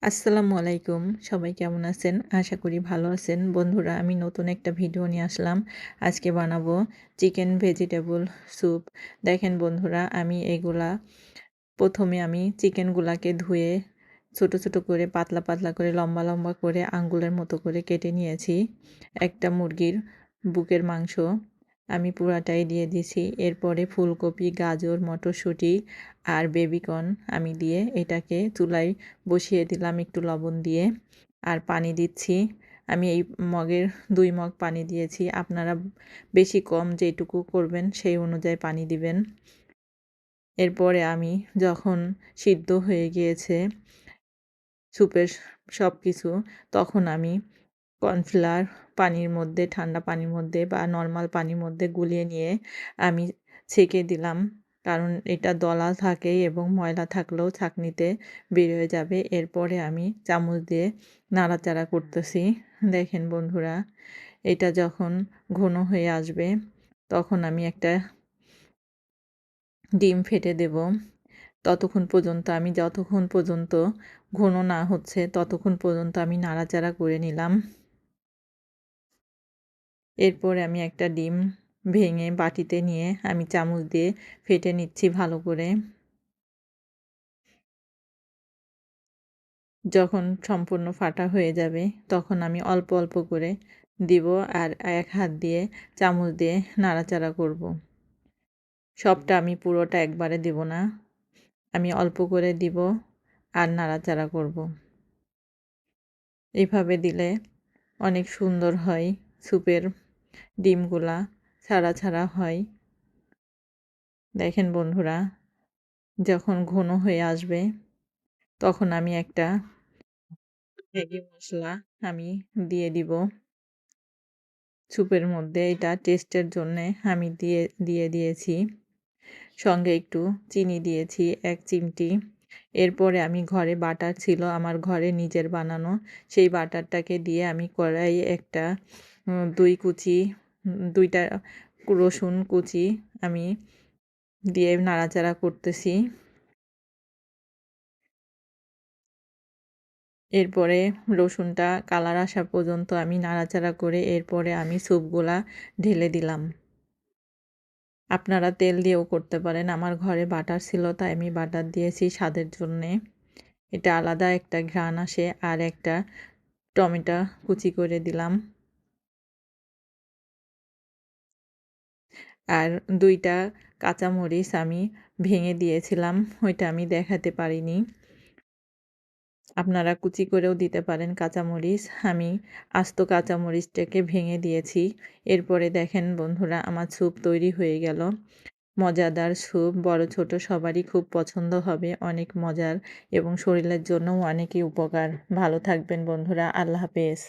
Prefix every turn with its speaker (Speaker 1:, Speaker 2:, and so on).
Speaker 1: আসসালামু আলাইকুম। সবাই কেমন আছেন? আশা করি ভালো আছেন। বন্ধুরা আমি নতুন একটা ভিডিও নিয়ে আসলাম। আজকে বানাবো চিকেন ভেজিটেবল স্যুপ। দেখেন বন্ধুরা আমি এগুলা ১ম এ আমি চিকেনগুলাকে ধুয়ে ছোট, ছোট করে পাতলা, পাতলা করে লম্বা, লম্বা করে আঙ্গুলের মতো করে কেটে নিয়েছি। একটা মুরগির বুকের মাংস আমি পুরাটাই দিয়ে দিছি। এরপরে ফুলকপি, গাজর, মটরশুঁটি আর বেবিকর্ন আমি দিয়ে এটাকে চুলায় বসিয়ে দিলাম একটু লবণ দিয়ে। আর পানি দিচ্ছি। আমি এই মগের ২ মগ পানি দিয়েছি। আপনারা বেশি কম যেটুকু করবেন সেই অনুযায়ী পানি দিবেন। এরপরে আমি যখন সিদ্ধ হয়ে গিয়েছে স্যুপের সবকিছু, তখন আমি কর্নফ্লাওয়ার পানির মধ্যে, ঠান্ডা পানির মধ্যে বা নরমাল পানির মধ্যে গুলিয়ে নিয়ে আমি ছেঁকে দিলাম। কারণ এটা দলা থাকে এবং ময়লা থাকলেও ছাঁকনিতে বের হয়ে যাবে। এরপরে আমি চামচ দিয়ে নাড়াচাড়া করতেছি। দেখেন বন্ধুরা, এটা যখন ঘন হয়ে আসবে, তখন আমি একটা ডিম ফেটে দেব। যতক্ষণ পর্যন্ত ঘন না হচ্ছে, ততক্ষণ পর্যন্ত আমি নাড়াচাড়া করে নিলাম। এরপরে আমি একটা ডিম ভেঙে বাটিতে নিয়ে আমি চামচ দিয়ে ফেটে নিচ্ছি ভালো করে। যখন সম্পূর্ণ ফাটা হয়ে যাবে, তখন আমি অল্প, অল্প করে দিব আর এক হাত দিয়ে চামচ দিয়ে নাড়াচাড়া করব। সবটা আমি পুরোটা একবারে দিব না। আমি অল্প করে দিব আর নাড়াচাড়া করব। এভাবে দিলে অনেক সুন্দর হয়। স্যুপের ডিমগুলা ছাড়া, ছাড়া হয়। দেখেন বন্ধুরা, যখন ঘন হয়ে আসবে, তখন আমি একটা ম্যাগি মসলা আমি দিয়ে দিব স্যুপের মধ্যে। এটা টেস্টের জন্যে আমি দিয়ে দিয়েছি। সঙ্গে একটু চিনি দিয়েছি ১ চিমটি। এরপরে আমি ঘরে বাটার ছিল আমার ঘরে নিজের বানানো। সেই বাটারটাকে দিয়ে আমি কড়াইয়ে একটা ২ কুচি ২ টা রসুন কুচি আমি দিয়ে নাড়াচাড়া করতেছি। এরপরে রসুনটা কালার আসা পর্যন্ত আমি নাড়াচাড়া করে এরপরে আমি স্যুপগুলা ঢেলে দিলাম। আপনারা তেল দিয়েও করতে পারেন। আমার ঘরে বাটার ছিল তাই আমি বাটার দিয়েছি স্বাদের জন্যে। এটা আলাদা একটা ঘ্রাণ আসে। আর একটা টমেটো কুচি করে দিলাম। আর ২ টা কাঁচামরিচ আমি ভেঙে দিয়েছিলাম। ওইটা আমি দেখাতে পারিনি। আপনারা কুচি করেও দিতে পারেন কাঁচামরিচ। আমি আস্ত কাঁচামরিচটাকে ভেঙে দিয়েছি। এরপরে দেখেন বন্ধুরা আমার স্যুপ তৈরি হয়ে গেল। মজাদার স্যুপ বড় ছোট সবারই খুব পছন্দ হবে। অনেক মজার এবং শরীরের জন্যও অনেকই উপকার। ভালো থাকবেন বন্ধুরা। আল্লাহ হাফেজ।